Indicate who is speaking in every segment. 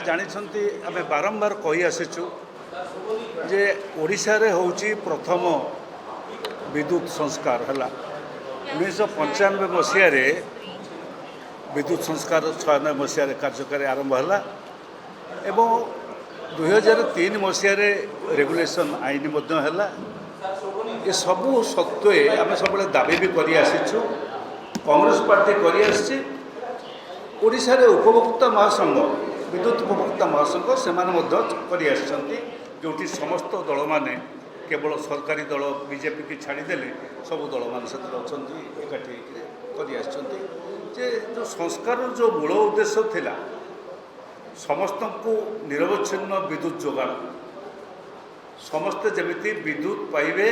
Speaker 1: ଜାଣିଛନ୍ତି ଆମେ ବାରମ୍ବାର କହି ଆସିଛୁ ଯେ ଓଡ଼ିଶାରେ ହେଉଛି ପ୍ରଥମ ବିଦ୍ୟୁତ ସଂସ୍କାର ହେଲା 1995 ମସିହାରେ ବିଦ୍ୟୁତ ସଂସ୍କାର 96 ମସିହାରେ କାର୍ଯ୍ୟକାରୀ ଆରମ୍ଭ ହେଲା ଏବଂ 2003 ମସିହାରେ ରେଗୁଲେସନ୍ ଆଇନ ମଧ୍ୟ ହେଲା। ଏସବୁ ସତ୍ତ୍ୱେ ଆମେ ସବୁବେଳେ ଦାବି ବି କରି ଆସିଛୁ, କଂଗ୍ରେସ ପାର୍ଟି କରି ଆସିଛି। ଓଡ଼ିଶାରେ ଉପଭୋକ୍ତା ମହାସଂଘ ବିଦ୍ୟୁତ ଉପଭୋକ୍ତା ମହାସଂଘ ସେମାନେ ମଧ୍ୟ କରି ଆସିଛନ୍ତି, ଯେଉଁଠି ସମସ୍ତ ଦଳମାନେ କେବଳ ସରକାରୀ ଦଳ ବିଜେପିକି ଛାଡ଼ିଦେଲେ ସବୁ ଦଳମାନେ ସେଥିରେ ଅଛନ୍ତି, ଏକାଠି କରି ଆସିଛନ୍ତି। ଯେ ଯେଉଁ ସଂସ୍କାରର ଯେଉଁ ମୂଳ ଉଦ୍ଦେଶ୍ୟ ଥିଲା ସମସ୍ତଙ୍କୁ ନିରବଚ୍ଛିନ୍ନ ବିଦ୍ୟୁତ ଯୋଗାଣ, ସମସ୍ତେ ଯେମିତି ବିଦ୍ୟୁତ ପାଇବେ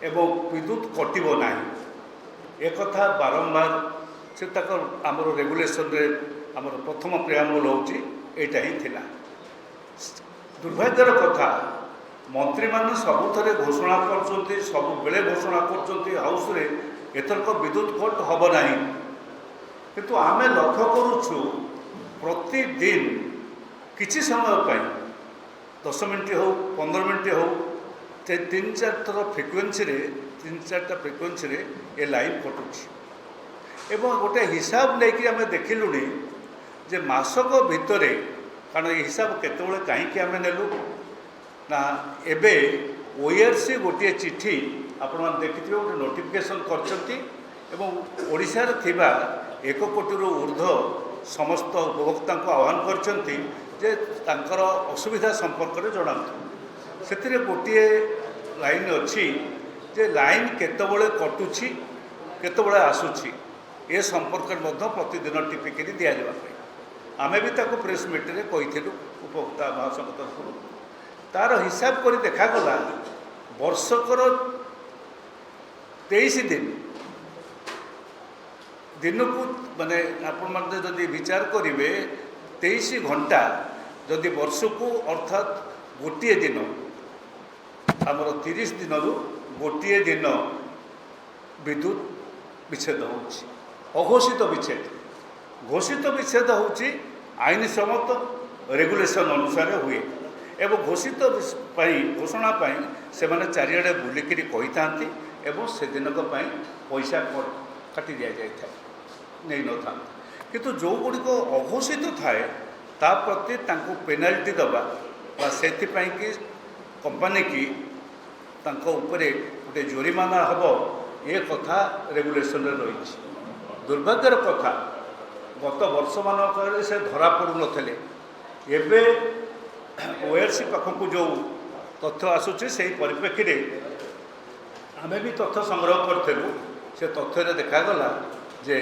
Speaker 1: ଏବଂ ବିଦ୍ୟୁତ କଟିବ ନାହିଁ, ଏକଥା ବାରମ୍ବାର ସେ ତାଙ୍କର ଆମର ରେଗୁଲେସନରେ ଆମର ପ୍ରଥମ ପ୍ରିୟାମ୍ବୁଲ ହେଉଛି ଏଇଟା ହିଁ ଥିଲା। ଦୁର୍ଭାଗ୍ୟର କଥା ମନ୍ତ୍ରୀମାନେ ସବୁଥିରେ ଘୋଷଣା କରୁଛନ୍ତି, ସବୁବେଳେ ଘୋଷଣା କରୁଛନ୍ତି ହାଉସ୍ରେ ଏଥରକ ବିଦ୍ୟୁତ କଟ୍ ହେବ ନାହିଁ, କିନ୍ତୁ ଆମେ ଲକ୍ଷ୍ୟ କରୁଛୁ ପ୍ରତିଦିନ କିଛି ସମୟ ପାଇଁ 10 ମିନିଟ୍ ହେଉ 15 ମିନିଟ୍ ହେଉ 3-4 ଥର ଫ୍ରିକ୍ୱେନ୍ସିରେ 3-4ଟା ଫ୍ରିକ୍ୱେନ୍ସିରେ ଏ ଲାଇନ୍ କଟୁଛି। ଏବଂ ଗୋଟେ ହିସାବ ନେଇକି ଆମେ ଦେଖିଲୁଣି ଯେ ମାସକ ଭିତରେ, କାରଣ ଏ ହିସାବ କେତେବେଳେ କାହିଁକି ଆମେ ନେଲୁ ନା ଏବେ ORC ଗୋଟିଏ ଚିଠି ଆପଣମାନେ ଦେଖିଥିବେ ଗୋଟେ ନୋଟିଫିକେସନ୍ କରିଛନ୍ତି ଏବଂ ଓଡ଼ିଶାରେ ଥିବା 1 କୋଟିରୁ ଉର୍ଦ୍ଧ୍ୱ ସମସ୍ତ ଉପଭୋକ୍ତାଙ୍କୁ ଆହ୍ୱାନ କରିଛନ୍ତି ଯେ ତାଙ୍କର ଅସୁବିଧା ସମ୍ପର୍କରେ ଜଣାନ୍ତୁ। ସେଥିରେ ଗୋଟିଏ ଲାଇନ୍ ଅଛି ଯେ ଲାଇନ୍ କେତେବେଳେ କଟୁଛି କେତେବେଳେ ଆସୁଛି ଏ ସମ୍ପର୍କରେ ମଧ୍ୟ ପ୍ରତିଦିନ ଟିପିକିରି ଦିଆଯିବା ପାଇଁ ଆମେ ବି ତାକୁ ପ୍ରେସ୍ ମିଟ୍ରେ କହିଥିଲୁ ଉପଭୋକ୍ତା ମହାସଂଘ ତରଫରୁ। ତା'ର ହିସାବ କରି ଦେଖାଗଲା ବର୍ଷକର 23 ଦିନ ଦିନକୁ ମାନେ ଆପଣମାନେ ଯଦି ବିଚାର କରିବେ 23 ଘଣ୍ଟା ଯଦି ବର୍ଷକୁ ଅର୍ଥାତ୍ ଗୋଟିଏ ଦିନ ଆମର 30 ଦିନରୁ ଗୋଟିଏ ଦିନ ବିଦ୍ୟୁତ ବିଚ୍ଛେଦ ହେଉଛି, ଅଘୋଷିତ ବିଚ୍ଛେଦ। ଘୋଷିତ ବିଚ୍ଛେଦ ହେଉଛି ଆଇନ ସମ୍ମତ ରେଗୁଲେସନ୍ ଅନୁସାରେ ହୁଏ ଏବଂ ଘୋଷିତ ପାଇଁ ଘୋଷଣା ପାଇଁ ସେମାନେ ଚାରିଆଡ଼େ ବୁଲିକିରି କହିଥାନ୍ତି ଏବଂ ସେଦିନକ ପାଇଁ ପଇସା କାଟି ଦିଆଯାଇଥାଏ, ନେଇନଥାନ୍ତି। କିନ୍ତୁ ଯେଉଁଗୁଡ଼ିକ ଅଘୋଷିତ ଥାଏ ତା ପ୍ରତି ତାଙ୍କୁ ପେନାଲ୍ଟି ଦେବା ବା ସେଥିପାଇଁକି କମ୍ପାନୀକି ତାଙ୍କ ଉପରେ ଗୋଟେ ଜୋରିମାନା ହେବ, ଏ କଥା ରେଗୁଲେସନରେ ରହିଛି। ଦୁର୍ଭାଗ୍ୟର କଥା ଗତ ବର୍ଷମାନଙ୍କରେ ସେ ଧରା ପଡ଼ୁନଥିଲେ, ଏବେ ORC ପାଖକୁ ଯେଉଁ ତଥ୍ୟ ଆସୁଛି ସେହି ପରିପ୍ରେକ୍ଷୀରେ ଆମେ ବି ତଥ୍ୟ ସଂଗ୍ରହ କରିଥିଲୁ। ସେ ତଥ୍ୟରେ ଦେଖାଗଲା ଯେ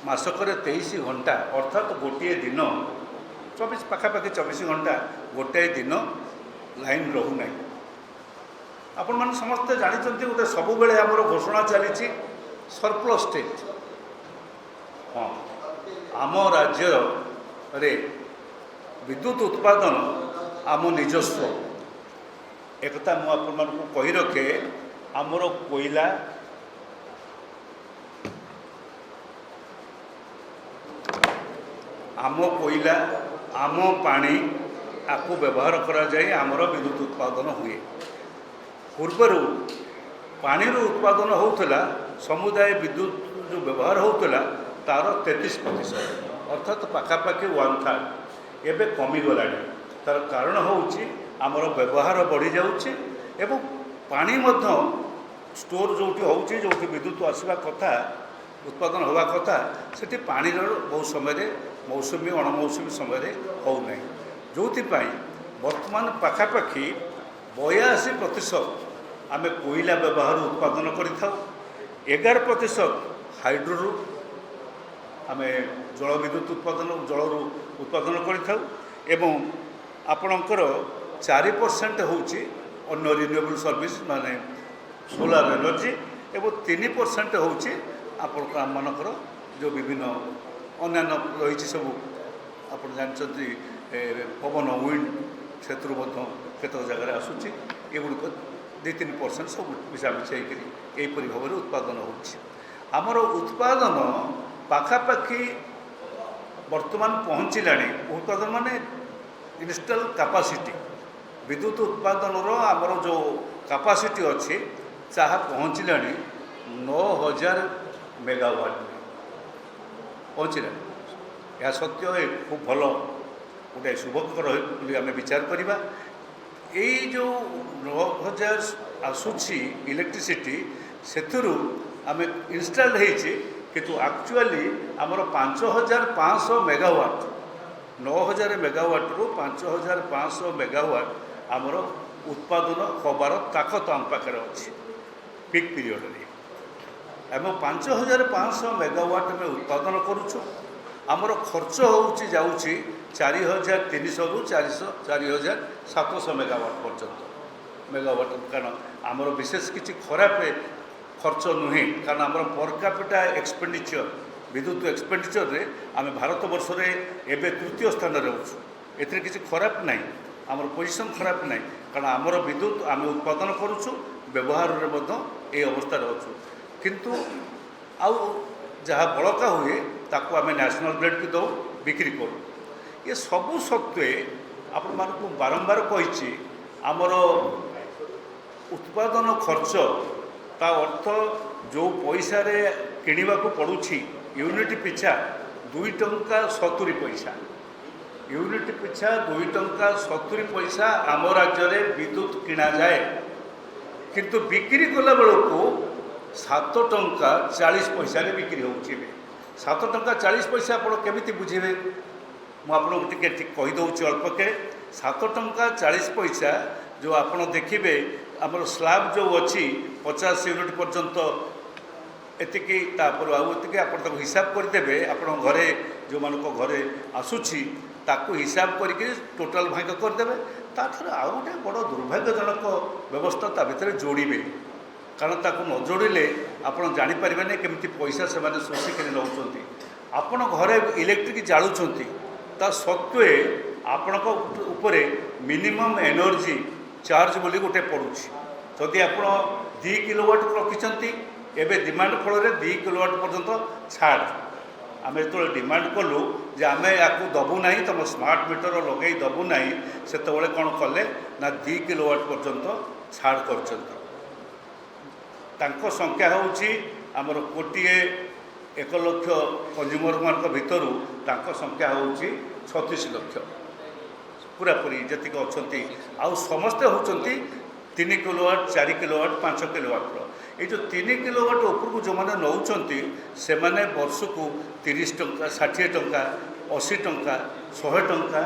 Speaker 1: ମାସକରେ 23 ଘଣ୍ଟା ଅର୍ଥାତ୍ ଗୋଟିଏ ଦିନ 24 ପାଖାପାଖି 24 ଘଣ୍ଟା ଗୋଟାଏ ଦିନ ଲାଇନ୍ ରହୁନାହିଁ। ଆପଣମାନେ ସମସ୍ତେ ଜାଣିଛନ୍ତି ଗୋଟେ ସବୁବେଳେ ଆମର ଘୋଷଣା ଚାଲିଛି ସରପ୍ଲସ୍ ଷ୍ଟେଟ୍। ହଁ, ଆମ ରାଜ୍ୟରେ ବିଦ୍ୟୁତ ଉତ୍ପାଦନ ଆମ ନିଜସ୍ୱ, ଏକଥା ମୁଁ ଆପଣମାନଙ୍କୁ କହି ରଖେ। ଆମର କୋଇଲା ଆମ ପାଣି ଆକୁ ବ୍ୟବହାର କରାଯାଇ ଆମର ବିଦ୍ୟୁତ ଉତ୍ପାଦନ ହୁଏ। ପୂର୍ବରୁ ପାଣିରୁ ଉତ୍ପାଦନ ହେଉଥିଲା, ସମୁଦାୟ ବିଦ୍ୟୁତ ଯେଉଁ ବ୍ୟବହାର ହେଉଥିଲା ତା'ର 33%, ଅର୍ଥାତ୍ ପାଖାପାଖି 1/3 ଏବେ କମିଗଲାଣି। ତା'ର କାରଣ ହେଉଛି ଆମର ବ୍ୟବହାର ବଢ଼ିଯାଉଛି ଏବଂ ପାଣି ମଧ୍ୟ ଷ୍ଟୋର ଯେଉଁଠି ହେଉଛି, ଯେଉଁଠି ବିଦ୍ୟୁତ ଆସିବା କଥା ଉତ୍ପାଦନ ହେବା କଥା, ସେଠି ପାଣିର ବହୁ ସମୟରେ ମୌସୁମୀ ଅଣମୌସୁମୀ ସମୟରେ ହେଉନାହିଁ, ଯେଉଁଥିପାଇଁ ବର୍ତ୍ତମାନ ପାଖାପାଖି 82% ଆମେ କୋଇଲା ବ୍ୟବହାର ଉତ୍ପାଦନ କରିଥାଉ, 11% ହାଇଡ୍ରୋରୁ ଆମେ ଜଳ ବିଦ୍ୟୁତ ଜଳରୁ ଉତ୍ପାଦନ କରିଥାଉ ଏବଂ ଆପଣଙ୍କର 4% ହେଉଛି ଅନ୍ୟ ରିନ୍ୟୁଏବଲ୍ ସର୍ଭିସ୍ ମାନେ ସୋଲାର ଏନର୍ଜି ଏବଂ 3% ହେଉଛି ଆମମାନଙ୍କର ଯେଉଁ ବିଭିନ୍ନ ଅନ୍ୟାନ୍ୟ ରହିଛି ସବୁ ଆପଣ ଜାଣିଛନ୍ତି ପବନ ୱିଣ୍ଡ, ସେଥିରୁ ମଧ୍ୟ କେତେକ ଜାଗାରେ ଆସୁଛି। ଏଗୁଡ଼ିକ 2-3% ସବୁ ମିଶାମିଶି ହେଇକରି ଏହିପରି ଭାବରେ ଉତ୍ପାଦନ ହେଉଛି। ଆମର ଉତ୍ପାଦନ ପାଖାପାଖି ବର୍ତ୍ତମାନ ପହଞ୍ଚିଲାଣି, ଉତ୍ପାଦନ ମାନେ ଇନଷ୍ଟଲ୍ କାପାସିଟି ବିଦ୍ୟୁତ ଉତ୍ପାଦନର ଆମର ଯେଉଁ କାପାସିଟି ଅଛି ତାହା ପହଞ୍ଚିଲାଣି 9,000 ମେଗାୱାଟ୍ ପହଞ୍ଚିଲାଣି। ଏହା ସତ୍ୟ ଖୁବ୍ ଭଲ ଗୋଟେ ଶୁଭଙ୍କର ବୋଲି ଆମେ ବିଚାର କରିବା। ଏଇ ଯେଉଁ 9,000 ଆସୁଛି ଇଲେକ୍ଟ୍ରିସିଟି ସେଥିରୁ ଆମେ ଇନଷ୍ଟଲ୍ ହେଇଛି, କିନ୍ତୁ ଆକ୍ଚୁଆଲି ଆମର 5,500 ମେଗାୱାଟ୍ 9,000 ମେଗାୱାଟ୍ରୁ 5,500 ମେଗାୱାଟ୍ ଆମର ଉତ୍ପାଦନ ହେବାର ତାକତ ଆମ ପାଖରେ ଅଛି ପିକ୍ ପିରିୟଡ଼ରେ। ଏବଂ 5,500 ମେଗାୱାଟ୍ ଆମେ ଉତ୍ପାଦନ କରୁଛୁ। ଆମର ଖର୍ଚ୍ଚ ଯାଉଛି 4,300ରୁ 4,700 ମେଗାୱାଟ୍ ପର୍ଯ୍ୟନ୍ତ ମେଗାୱାଟ୍। କାରଣ ଆମର ବିଶେଷ କିଛି ଖରାପ ଖର୍ଚ୍ଚ ନୁହେଁ, କାରଣ ଆମର ପର୍ କ୍ୟାପିଟା ଏକ୍ସପେଣ୍ଡିଚର୍ ବିଦ୍ୟୁତ ଏକ୍ସପେଣ୍ଡିଚର୍ରେ ଆମେ ଭାରତ ବର୍ଷରେ ଏବେ ତୃତୀୟ ସ୍ଥାନରେ ଅଛୁ। ଏଥିରେ କିଛି ଖରାପ ନାହିଁ, ଆମର ପୋଜିସନ୍ ଖରାପ ନାହିଁ, କାରଣ ଆମର ବିଦ୍ୟୁତ ଆମେ ଉତ୍ପାଦନ କରୁଛୁ, ବ୍ୟବହାରରେ ମଧ୍ୟ এই ଅବସ୍ଥାରେ ଅଛୁ। କିନ୍ତୁ ଆଉ ଯାହା ବଳକା ହୁଏ ତାକୁ ଆମେ ନ୍ୟାସନାଲ୍ ଗ୍ରିଡ଼୍କୁ ଦେଉ, ବିକ୍ରି କରୁ। ଏ ସବୁ ସତ୍ତ୍ୱେ ଆପଣମାନଙ୍କୁ ବାରମ୍ବାର କହିଛି ଆମର ଉତ୍ପାଦନ ଖର୍ଚ୍ଚ ତା ଅର୍ଥ ଯେଉଁ ପଇସାରେ କିଣିବାକୁ ପଡ଼ୁଛି ୟୁନିଟ୍ ପିଛା 2 ଟଙ୍କା 70 ପଇସା, ୟୁନିଟ୍ ପିଛା 2 ଟଙ୍କା 70 ପଇସା ଆମ ରାଜ୍ୟରେ ବିଦ୍ୟୁତ କିଣାଯାଏ। କିନ୍ତୁ ବିକ୍ରି କଲା ବେଳକୁ 7 ଟଙ୍କା 40 ପଇସାରେ ବିକ୍ରି ହେଉଛି। ଏବେ 7 ଟଙ୍କା 40 ପଇସା ଆପଣ କେମିତି ବୁଝିବେ? ମୁଁ ଆପଣଙ୍କୁ ଟିକେ କହିଦେଉଛି ଅଳ୍ପକେ। 7 ଟଙ୍କା 40 ପଇସା ଯେଉଁ ଆପଣ ଦେଖିବେ ଆମର ସ୍ଲାବ୍ ଯେଉଁ ଅଛି 50 ୟୁନିଟ୍ ପର୍ଯ୍ୟନ୍ତ ଏତିକି, ତାପରେ ଆଉ ଏତିକି ଆପଣ ତାକୁ ହିସାବ କରିଦେବେ। ଆପଣଙ୍କ ଘରେ ଯେଉଁମାନଙ୍କ ଘରେ ଆସୁଛି ତାକୁ ହିସାବ କରିକି ଟୋଟାଲ୍ ଭାଗ କରିଦେବେ। ତାଠାରୁ ଆଉ ଗୋଟେ ବଡ଼ ଦୁର୍ଭାଗ୍ୟଜନକ ବ୍ୟବସ୍ଥା ତା ଭିତରେ ଯୋଡ଼ିବେ, କାରଣ ତାକୁ ନ ଯୋଡ଼ିଲେ ଆପଣ ଜାଣିପାରିବେନି କେମିତି ପଇସା ସେମାନେ ଶୋଷିକିରି ନେଉଛନ୍ତି। ଆପଣ ଘରେ ଇଲେକ୍ଟ୍ରିକ୍ ଜାଳୁଛନ୍ତି, ତା ସତ୍ତ୍ୱେ ଆପଣଙ୍କ ଉପରେ ମିନିମମ୍ ଏନର୍ଜି ଚାର୍ଜ ବୋଲି ଗୋଟେ ପଡ଼ୁଛି। ଯଦି ଆପଣ 2 କିଲୋୱାଟ୍ ରଖିଛନ୍ତି, ଏବେ ଡିମାଣ୍ଡ ଫଳରେ 2 କିଲୋୱାଟ୍ ପର୍ଯ୍ୟନ୍ତ ଛାଡ଼। ଆମେ ଯେତେବେଳେ ଡିମାଣ୍ଡ କଲୁ ଯେ ଆମେ ୟାକୁ ଦେବୁ ନାହିଁ, ତୁମ ସ୍ମାର୍ଟ ମିଟର ଲଗାଇ ଦେବୁ ନାହିଁ, ସେତେବେଳେ କ'ଣ କଲେ ନା 2 କିଲୋୱାଟ୍ ପର୍ଯ୍ୟନ୍ତ ଛାଡ଼ କରିଛନ୍ତି। ତାଙ୍କ ସଂଖ୍ୟା ହେଉଛି ଆମର 1 ଲକ୍ଷ କଞ୍ଜ୍ୟୁମରମାନଙ୍କ ଭିତରୁ ତାଙ୍କ ସଂଖ୍ୟା ହେଉଛି 36 ଲକ୍ଷ ପୁରାପୁରି ଯେତିକି ଅଛନ୍ତି। ଆଉ ସମସ୍ତେ ହେଉଛନ୍ତି 3 କିଲୋୱାଟ୍ 4 କିଲୋୱାଟ୍ 5 କିଲୋୱାଟ୍ର। এই ଯେଉଁ 3 କିଲୋୱାଟ୍ ଉପରକୁ ଯେଉଁମାନେ ନେଉଛନ୍ତି ସେମାନେ ବର୍ଷକୁ 30 ଟଙ୍କା 60 ଟଙ୍କା 80 ଟଙ୍କା 100 ଟଙ୍କା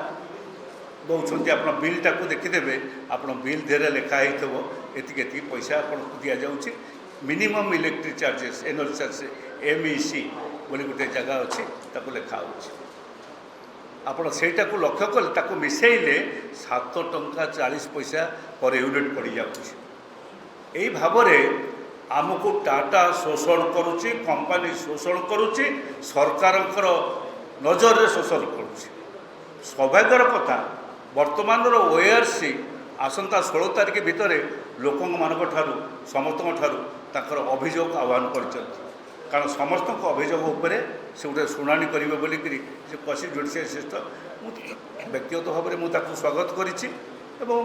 Speaker 1: ଦେଉଛନ୍ତି। ଆପଣ ବିଲ୍ଟାକୁ ଦେଖିଦେବେ, ଆପଣ ବିଲ୍ ଦେହରେ ଲେଖା ହେଇଥିବ ଏତିକି ଏତିକି ପଇସା ଆପଣଙ୍କୁ ଦିଆଯାଉଛି। Minimum electric charges energy charges MEC ବୋଲି ଗୋଟେ ଜାଗା ଅଛି, ତାକୁ ଲେଖା ହେଉଛି। ଆପଣ ସେଇଟାକୁ ଲକ୍ଷ୍ୟ କଲେ ତାକୁ ମିଶାଇଲେ 7 ଟଙ୍କା 40 ପଇସା ପର ୟୁନିଟ୍ ପଡ଼ିଯାଉଛି। ଏହି ଭାବରେ ଆମକୁ ଟାଟା ଶୋଷଣ କରୁଛି, କମ୍ପାନୀ ଶୋଷଣ କରୁଛି, ସରକାରଙ୍କର ନଜରରେ ଶୋଷଣ କରୁଛି। ସୌଭାଗ୍ୟର କଥା ବର୍ତ୍ତମାନର ORC ଆସନ୍ତା 16 ତାରିଖ ଭିତରେ ଲୋକମାନଙ୍କ ଠାରୁ ସମସ୍ତଙ୍କ ଠାରୁ ତାଙ୍କର ଅଭିଯୋଗ ଆହ୍ୱାନ କରିଛନ୍ତି। କାରଣ ସମସ୍ତଙ୍କ ଅଭିଯୋଗ ଉପରେ ସେ ଗୋଟେ ଶୁଣାଣି କରିବେ ବୋଲିକିରି ଯେ କସି ଜୁଡ଼ିସିଆଲ ସିଷ୍ଟମ୍, ମୁଁ ବ୍ୟକ୍ତିଗତ ଭାବରେ ମୁଁ ତାକୁ ସ୍ୱାଗତ କରିଛି ଏବଂ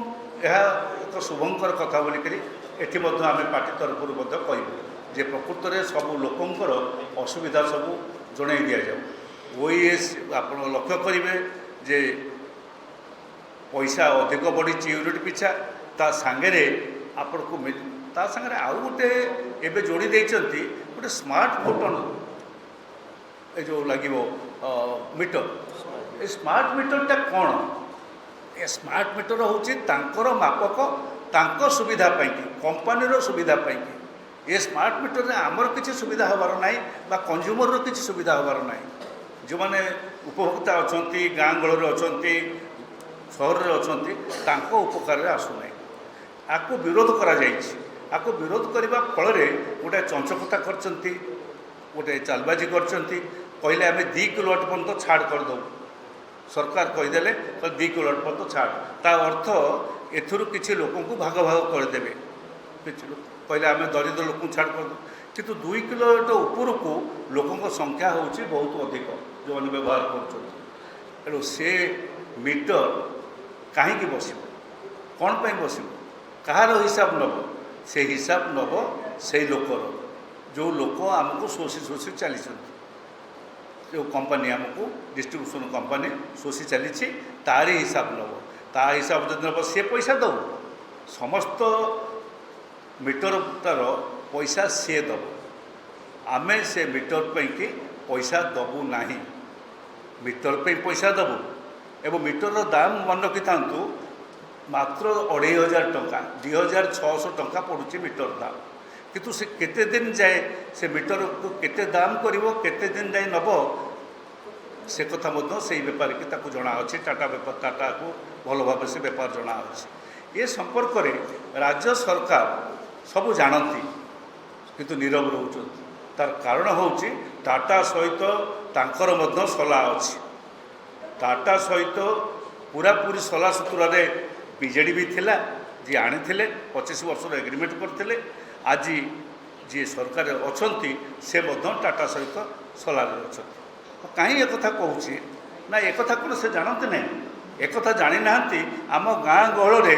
Speaker 1: ଏହା ଏକ ଶୁଭଙ୍କର କଥା ବୋଲିକିରି ଏଠି ମଧ୍ୟ ଆମେ ପାର୍ଟି ତରଫରୁ ମଧ୍ୟ କହିବୁ ଯେ ପ୍ରକୃତରେ ସବୁ ଲୋକଙ୍କର ଅସୁବିଧା ସବୁ ଜଣାଇ ଦିଆଯାଉ। OES ଆପଣ ଲକ୍ଷ୍ୟ କରିବେ ଯେ ପଇସା ଅଧିକ ବଢ଼ିଛି ୟୁନିଟ୍ ପିଛା, ତା ସାଙ୍ଗରେ ଆପଣଙ୍କୁ ତା ସାଙ୍ଗରେ ଆଉ ଗୋଟେ ଏବେ ଯୋଡ଼ି ଦେଇଛନ୍ତି ଗୋଟେ ସ୍ମାର୍ଟ ବଟନ୍ ଏ ଯେଉଁ ଲାଗିବ ମିଟର। ଏ ସ୍ମାର୍ଟ ମିଟରଟା କ'ଣ? ଏ ସ୍ମାର୍ଟ ମିଟର ହେଉଛି ତାଙ୍କର ମାପକ, ତାଙ୍କ ସୁବିଧା ପାଇଁକି, କମ୍ପାନୀର ସୁବିଧା ପାଇଁକି। ଏ ସ୍ମାର୍ଟ ମିଟରରେ ଆମର କିଛି ସୁବିଧା ହେବାର ନାହିଁ ବା କଞ୍ଜ୍ୟୁମରର କିଛି ସୁବିଧା ହେବାର ନାହିଁ। ଯେଉଁମାନେ ଉପଭୋକ୍ତା ଅଛନ୍ତି, ଗାଁ ଗହଳିରେ ଅଛନ୍ତି, ସହରରେ ଅଛନ୍ତି, ତାଙ୍କ ଉପକାରରେ ଆସୁନାହିଁ। ଆକୁ ବିରୋଧ କରାଯାଇଛି। ଆକୁ ବିରୋଧ କରିବା ଫଳରେ ଗୋଟେ ଚଞ୍ଚକତା କରିଛନ୍ତି, ଗୋଟେ ଚାଲବାଜି କରିଛନ୍ତି। କହିଲେ ଆମେ 2 କିଲୋୱାଟ୍ ପର୍ଯ୍ୟନ୍ତ ଛାଡ଼ କରିଦେବୁ। ସରକାର କହିଦେଲେ 2 କିଲୋୱାଟ୍ ପର୍ଯ୍ୟନ୍ତ ଛାଡ଼, ତା ଅର୍ଥ ଏଥିରୁ କିଛି ଲୋକଙ୍କୁ ଭାଗ ଭାଗ କରିଦେବେ। କିଛି ଲୋକ କହିଲେ ଆମେ ଦରିଦ୍ର ଲୋକଙ୍କୁ ଛାଡ଼ କରିଦେବୁ, କିନ୍ତୁ 2 କିଲୋୱାଟ୍ ଉପରକୁ ଲୋକଙ୍କ ସଂଖ୍ୟା ହେଉଛି ବହୁତ ଅଧିକ ଯେଉଁମାନେ ବ୍ୟବହାର କରୁଛନ୍ତି। ତେଣୁ ସେ ମିଟର କାହିଁକି ବସିବ, କ'ଣ ପାଇଁ ବସିବ, କାହାର ହିସାବ ନେବ, ସେ ହିସାବ ନେବ ସେଇ ଲୋକର, ଯେଉଁ ଲୋକ ଆମକୁ ଶୋଷି ଶୋଷି ଚାଲିଛନ୍ତି, ଯେଉଁ କମ୍ପାନୀ ଆମକୁ ଡିଷ୍ଟ୍ରିବ୍ୟୁସନ୍ କମ୍ପାନୀ ଶୋଷି ଚାଲିଛି ତାରି ହିସାବ ନେବ। ତା ହିସାବ ଯଦି ନେବ ସିଏ ପଇସା ଦେବ, ସମସ୍ତ ମିଟରଟାର ପଇସା ସିଏ ଦେବ। ଆମେ ସେ ମିଟର ପାଇଁକି ପଇସା ଦେବୁ ନାହିଁ, ମିଟର ପାଇଁ ପଇସା ଦେବୁ। ଏବଂ ମିଟରର ଦାମ୍ ମନେ ରଖିଥାନ୍ତୁ, ମାତ୍ର 2500 ଟଙ୍କା, 2600 ଟଙ୍କା ପଡ଼ୁଛି ମିଟର ଦାମ୍। କିନ୍ତୁ ସେ କେତେ ଦିନ ଯାଏ ସେ ମିଟରକୁ କେତେ ଦାମ୍ କରିବ, କେତେ ଦିନ ଯାଏ ନେବ, ସେ କଥା ମଧ୍ୟ ସେଇ ବେପାରୀକି ତାକୁ ଜଣାଅଛି। ଟାଟାକୁ ଭଲ ଭାବରେ ସେ ବେପାର ଜଣାଅଛି। ଏ ସମ୍ପର୍କରେ ରାଜ୍ୟ ସରକାର ସବୁ ଜାଣନ୍ତି କିନ୍ତୁ ନୀରବ ରହୁଛନ୍ତି। ତାର କାରଣ ହେଉଛି ଟାଟା ସହିତ ତାଙ୍କର ମଧ୍ୟ ସଲା ଅଛି। ଟାଟା ସହିତ ପୁରାପୁରି ସଲା ସୁତୁରାରେ ବିଜେଡ଼ି ବି ଥିଲା, ଯିଏ ଆଣିଥିଲେ 25 ବର୍ଷର ଏଗ୍ରିମେଣ୍ଟ କରିଥିଲେ। ଆଜି ଯିଏ ସରକାର ଅଛନ୍ତି ସେ ମଧ୍ୟ ଟାଟା ସହିତ ସଲାରେ ଅଛନ୍ତି। କାହିଁ ଏକଥା କହୁଛି ନା, ଏକଥା କ'ଣ ସେ ଜାଣନ୍ତି ନାହିଁ? ଏକଥା ଜାଣିନାହାନ୍ତି। ଆମ ଗାଁ ଗହଳରେ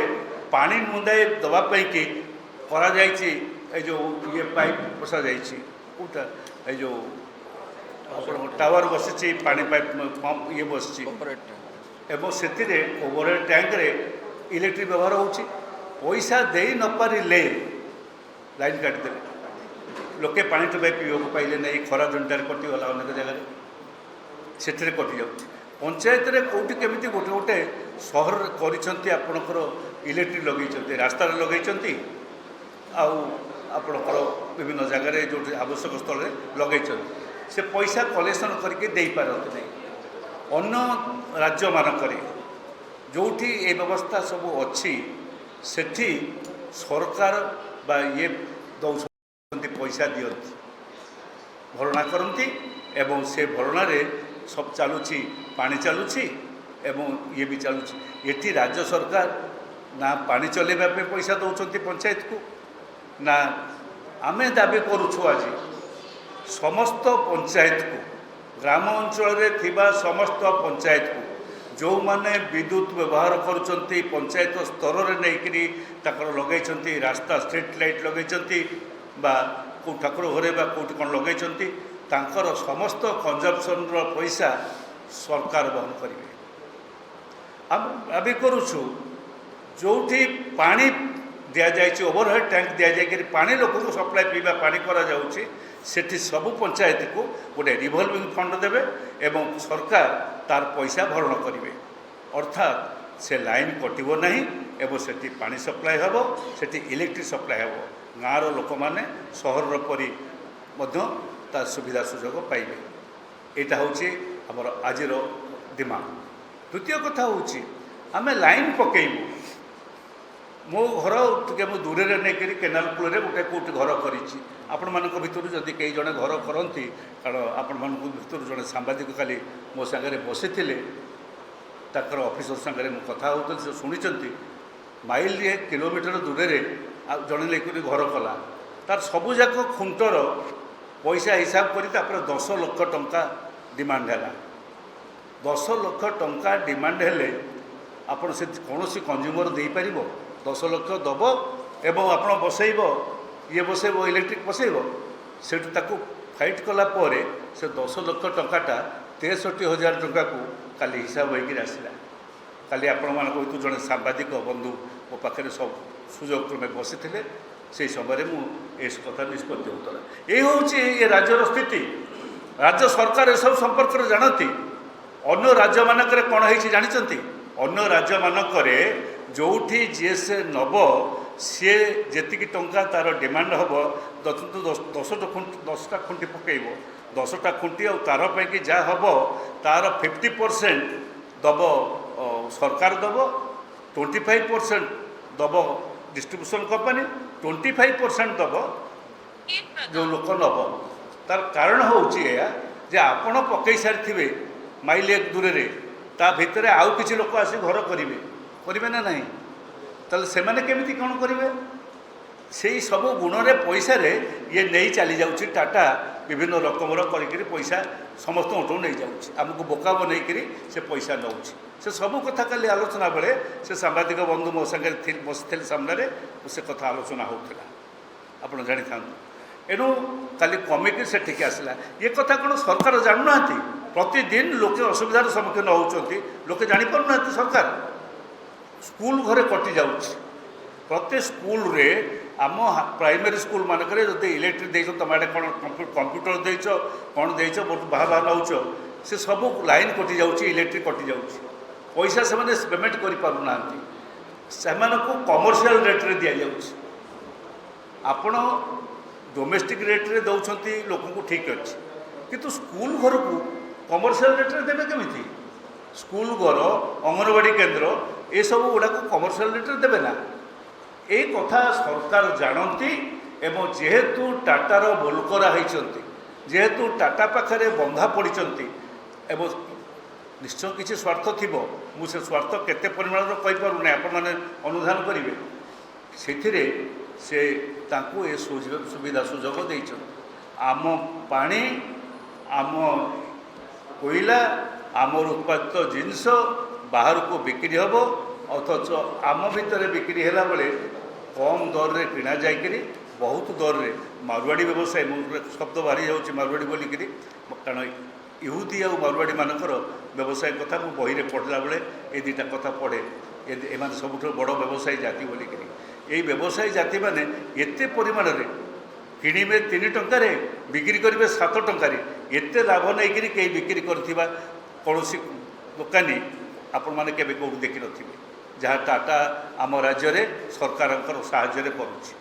Speaker 1: ପାଣି ମୁନ୍ଦାଏ ଦେବା ପାଇଁକି କରାଯାଇଛି, ଏ ଯେଉଁ ଇଏ ପାଇପ୍ ବସାଯାଇଛି, କେଉଁଟା ଏ ଯେଉଁ ଆପଣଙ୍କ ଟାୱାର ବସିଛି, ପାଣି ପାଇପ୍ ପମ୍ପ ଇଏ ବସିଛି, ଏବଂ ସେଥିରେ ଓଭରହେଡ୍ ଟ୍ୟାଙ୍କରେ ଇଲେକ୍ଟ୍ରିକ୍ ବ୍ୟବହାର ହେଉଛି। ପଇସା ଦେଇ ନପାରିଲେ ଲାଇନ୍ କାଟିଦେଲେ, ଲୋକେ ପାଣି ଟୋପାଏ ପିଇବାକୁ ପାଇଲେ ନାହିଁ। ଖରା ଦିନଟାରେ କଟିଗଲା, ଅନେକ ଜାଗାରେ ସେଥିରେ କଟିଯାଉଛି। ପଞ୍ଚାୟତରେ କେଉଁଠି କେମିତି ଗୋଟେ ଗୋଟେ ସହରରେ କରିଛନ୍ତି, ଆପଣଙ୍କର ଇଲେକ୍ଟ୍ରିକ୍ ଲଗେଇଛନ୍ତି, ରାସ୍ତାରେ ଲଗେଇଛନ୍ତି, ଆଉ ଆପଣଙ୍କର ବିଭିନ୍ନ ଜାଗାରେ ଯେଉଁଠି ଆବଶ୍ୟକ ସ୍ଥଳରେ ଲଗେଇଛନ୍ତି। ସେ ପଇସା କଲେକ୍ସନ୍ କରିକି ଦେଇପାରନ୍ତି ନାହିଁ। ଅନ୍ୟ ରାଜ୍ୟମାନଙ୍କରେ ଯେଉଁଠି ଏ ବ୍ୟବସ୍ଥା ସବୁ ଅଛି, ସେଠି ସରକାର ବା ଇଏ ଦେଉଛନ୍ତି, ପଇସା ଦିଅନ୍ତି, ଭରଣା କରନ୍ତି, ଏବଂ ସେ ଭରଣାରେ ସବୁ ଚାଲୁଛି, ପାଣି ଚାଲୁଛି ଏବଂ ଇଏ ବି ଚାଲୁଛି। ଏଠି ରାଜ୍ୟ ସରକାର ନା ପାଣି ଚଲେଇବା ପାଇଁ ପଇସା ଦେଉଛନ୍ତି ପଞ୍ଚାୟତକୁ, ନା ଆମେ ଦାବି କରୁଛୁ ଆଜି ସମସ୍ତ ପଞ୍ଚାୟତକୁ, ଗ୍ରାମ ଅଞ୍ଚଳରେ ଥିବା ସମସ୍ତ ପଞ୍ଚାୟତକୁ, ଯେଉଁମାନେ ବିଦ୍ୟୁତ୍ ବ୍ୟବହାର କରୁଛନ୍ତି, ପଞ୍ଚାୟତ ସ୍ତରରେ ନେଇକରି ତାଙ୍କର ଲଗାଇଛନ୍ତି, ରାସ୍ତା ଷ୍ଟ୍ରିଟ୍ ଲାଇଟ୍ ଲଗାଇଛନ୍ତି, ବା କେଉଁ ଠାକୁର ଘରେ ବା କେଉଁଠି କ'ଣ ଲଗାଇଛନ୍ତି, ତାଙ୍କର ସମସ୍ତ କନଜମ୍ପସନ୍ର ପଇସା ସରକାର ବହନ କରିବେ। ଆମେ ଦାବି କରୁଛୁ, ଯେଉଁଠି ପାଣି ଦିଆଯାଇଛି, ଓଭରହେଡ୍ ଟ୍ୟାଙ୍କ ଦିଆଯାଇକରି ପାଣି ଲୋକଙ୍କୁ ସପ୍ଲାଏ ପିଇବା ପାଣି କରାଯାଉଛି, ସେଠି ସବୁ ପଞ୍ଚାୟତକୁ ଗୋଟେ ରିଭଲଭିଂ ଫଣ୍ଡ ଦେବେ ଏବଂ ସରକାର ତାର ପଇସା ଭରଣ କରିବେ। ଅର୍ଥାତ୍ ସେ ଲାଇନ୍ କଟିବ ନାହିଁ ଏବଂ ସେଠି ପାଣି ସପ୍ଲାଏ ହେବ, ସେଠି ଇଲେକ୍ଟ୍ରିକ୍ ସପ୍ଲାଏ ହେବ। ଗାଁର ଲୋକମାନେ ସହରର ପରି ମଧ୍ୟ ତା ସୁବିଧା ସୁଯୋଗ ପାଇବେ। ଏଇଟା ହେଉଛି ଆମର ଆଜିର ଡିମାଣ୍ଡ। ଦ୍ୱିତୀୟ କଥା ହେଉଛି, ଆମେ ଲାଇନ୍ ପକାଇବୁ। ମୋ ଘର ଟିକେ ମୁଁ ଦୂରରେ ନେଇକରି କେନାଲ କୂଳରେ ଗୋଟେ କେଉଁଠି ଘର କରିଛି। ଆପଣମାନଙ୍କ ଭିତରୁ ଯଦି କେହି ଜଣେ ଘର କରନ୍ତି, କାରଣ ଆପଣମାନଙ୍କ ଭିତରୁ ଜଣେ ସାମ୍ବାଦିକ କାଲି ମୋ ସାଙ୍ଗରେ ବସିଥିଲେ, ତାଙ୍କର ଅଫିସର ସାଙ୍ଗରେ ମୁଁ କଥା ହେଉଥିଲି, ସେ ଶୁଣିଛନ୍ତି ମାଇଲରେ କିଲୋମିଟର ଦୂରରେ ଆଉ ଜଣେ ନେଇକରି ଘର କଲା, ତାର ସବୁଯାକ ଖୁଣ୍ଟର ପଇସା ହିସାବ କରି ତାପରେ 10 ଲକ୍ଷ ଟଙ୍କା ଡିମାଣ୍ଡ ହେଲା। 10 ଲକ୍ଷ ଟଙ୍କା ଡିମାଣ୍ଡ ହେଲେ ଆପଣ ସେ କୌଣସି କଞ୍ଜ୍ୟୁମର ଦେଇପାରିବ? 10 ଲକ୍ଷ ଦେବ ଏବଂ ଆପଣ ବସେଇବ, ଇଏ ବସେଇବ, ଇଲେକ୍ଟ୍ରିକ୍ ବସେଇବ, ସେଠୁ ତାକୁ ଫାଇଟ୍ କଲା ପରେ ସେ 10 ଲକ୍ଷ ଟଙ୍କାଟା 63,000 ଟଙ୍କାକୁ କାଲି ହିସାବ ହୋଇକରି ଆସିଲା। କାଲି ଆପଣମାନଙ୍କ ଭିତରୁ ଜଣେ ସାମ୍ବାଦିକ ବନ୍ଧୁ ମୋ ପାଖରେ ସବୁ ସୁଯୋଗ କ୍ରମେ ବସିଥିଲେ, ସେହି ସମୟରେ ମୁଁ ଏ କଥା ନିଷ୍ପତ୍ତି ହେଉଥିଲା। ଏଇ ହେଉଛି ଏ ରାଜ୍ୟର ସ୍ଥିତି। ରାଜ୍ୟ ସରକାର ଏସବୁ ସମ୍ପର୍କରେ ଜାଣନ୍ତି। ଅନ୍ୟ ରାଜ୍ୟମାନଙ୍କରେ କ'ଣ ହେଇଛି ଜାଣିଛନ୍ତି? ଅନ୍ୟ ରାଜ୍ୟମାନଙ୍କରେ ଯେଉଁଠି ଯିଏ ସେ ନେବ, ସିଏ ଯେତିକି ଟଙ୍କା ତା'ର ଡିମାଣ୍ଡ ହେବ, 10ଟା ଖୁଣ୍ଟି ପକାଇବ, 10ଟା ଖୁଣ୍ଟି ଆଉ ତାର ପାଇଁକି ଯାହା ହେବ ତା'ର 50% ଦେବ ସରକାର ଦେବ, 25% ଦେବ ଡିଷ୍ଟ୍ରିବ୍ୟୁସନ୍ କମ୍ପାନୀ, 25% ଦେବ ଯେଉଁ ଲୋକ ନେବ। ତାର କାରଣ ହେଉଛି ଏହା ଯେ ଆପଣ ପକାଇ ସାରିଥିବେ ମାଇଲ ଏକ ଦୂରରେ, ତା ଭିତରେ ଆଉ କିଛି ଲୋକ ଆସି ଘର କରିବେ, କରିବେ ନା ନାହିଁ? ତାହେଲେ ସେମାନେ କେମିତି କ'ଣ କରିବେ? ସେଇ ସବୁ ଗୁଣରେ ପଇସାରେ ଇଏ ନେଇ ଚାଲି ଯାଉଛି। ଟାଟା ବିଭିନ୍ନ ରକମର କରିକିରି ପଇସା ସମସ୍ତଙ୍କଠୁ ନେଇଯାଉଛି, ଆମକୁ ବୋକା ବନେଇକିରି ସେ ପଇସା ନେଉଛି। ସେ ସବୁ କଥା କାଲି ଆଲୋଚନା ବେଳେ ସେ ସାମ୍ବାଦିକ ବନ୍ଧୁ ମୋ ସାଙ୍ଗରେ ବସିଥିଲେ ସାମ୍ନାରେ, ସେ କଥା ଆଲୋଚନା ହେଉଥିଲା, ଆପଣ ଜାଣିଥାନ୍ତୁ। ଏଣୁ କାଲି କମିକି ସେଠିକି ଆସିଲା। ଏ କଥା କ'ଣ ସରକାର ଜାଣୁନାହାନ୍ତି? ପ୍ରତିଦିନ ଲୋକେ ଅସୁବିଧାର ସମ୍ମୁଖୀନ ହେଉଛନ୍ତି, ଲୋକେ ଜାଣିପାରୁନାହାନ୍ତି। ସରକାର ସ୍କୁଲ ଘରେ କଟି ଯାଉଛି, ପ୍ରତି ସ୍କୁଲରେ ଆମ ପ୍ରାଇମେରୀ ସ୍କୁଲ ମାନଙ୍କରେ ଯଦି ଇଲେକ୍ଟ୍ରିକ୍ ଦେଇଛ, ତୁମେ ଆଡ଼େ କ'ଣ କମ୍ପ୍ୟୁଟର ଦେଇଛ, କ'ଣ ଦେଇଛ, ବାହା ନେଉଛ, ସେ ସବୁ ଲାଇନ୍ କଟି ଯାଉଛି, ଇଲେକ୍ଟ୍ରିକ୍ କଟି ଯାଉଛି, ପଇସା ସେମାନେ ପେମେଣ୍ଟ କରିପାରୁନାହାନ୍ତି, ସେମାନଙ୍କୁ କମର୍ସିଆଲ ରେଟ୍ରେ ଦିଆଯାଉଛି। ଆପଣ ଡୋମେଷ୍ଟିକ୍ ରେଟ୍ରେ ଦେଉଛନ୍ତି ଲୋକଙ୍କୁ, ଠିକ୍ ଅଛି, କିନ୍ତୁ ସ୍କୁଲ ଘରକୁ କମର୍ସିଆଲ ରେଟ୍ରେ ଦେବେ କେମିତି? ସ୍କୁଲ ଘର, ଅଙ୍ଗନବାଡ଼ି କେନ୍ଦ୍ର ଏସବୁ ଗୁଡ଼ାକୁ କମର୍ସିଆଲ ରେଟ୍ରେ ଦେବେ ନା। এই কথা সরকার জাଣନ୍ତି এবং যেহেতু টাটার ବୋଲକରା ହେଇଛନ୍ତି, যেহেতু টাটা পাখে বন্ধা পড়িଛନ୍ତି এবং নিশ্চয় কিছু স্বার্থ থিব, মু সে স্বার্থ কেতে পরিমাণর কইপারুনি, আপনাମାନେ অনুধান করিবে, ସେଥିରେ ସେ ତାଙ୍କୁ ଏ ସୁବିଧା ସୁଯୋଗ ଦେଇଛନ୍ତି। ଆମ ପାଣି, ଆମ କୋଇଲା, ଆମର ଉତ୍ପାଦିତ ଜିନିଷ ବାହାରକୁ ବିକ୍ରି ହେବ, ଅଥଚ ଆମ ଭିତରେ ବିକ୍ରି ହେଲା ବେଳେ କମ୍ ଦରରେ କିଣା ଯାଇକରି ବହୁତ ଦରରେ ମାରୁଆଡ଼ି ବ୍ୟବସାୟୀ, ମୁଁ ଶବ୍ଦ ବାହାରି ଯାଉଛି ମାରୁଆଡ଼ି ବୋଲିକିରି, କାରଣ ଇହୁଦୀ ଆଉ ମାରୁଆଡ଼ିମାନଙ୍କର ବ୍ୟବସାୟ କଥା ମୁଁ ବହିରେ ପଢ଼ିଲା ବେଳେ ଏ ଦୁଇଟା କଥା ପଢ଼େ। ଏମାନେ ସବୁଠାରୁ ବଡ଼ ବ୍ୟବସାୟୀ ଜାତି ବୋଲିକିରି। ଏଇ ବ୍ୟବସାୟୀ ଜାତିମାନେ ଏତେ ପରିମାଣରେ କିଣିବେ 3 ଟଙ୍କାରେ, ବିକ୍ରି କରିବେ 7 ଟଙ୍କାରେ, ଏତେ ଲାଭ ନେଇକରି କେହି ବିକ୍ରି କରିଥିବା କୌଣସି ଦୋକାନୀ ଆପଣମାନେ କେବେ କେଉଁଠି ଦେଖିନଥିବେ, ଯାହା ଟାଟା ଆମ ରାଜ୍ୟରେ ସରକାରଙ୍କର ସାହାଯ୍ୟରେ କରୁଛି।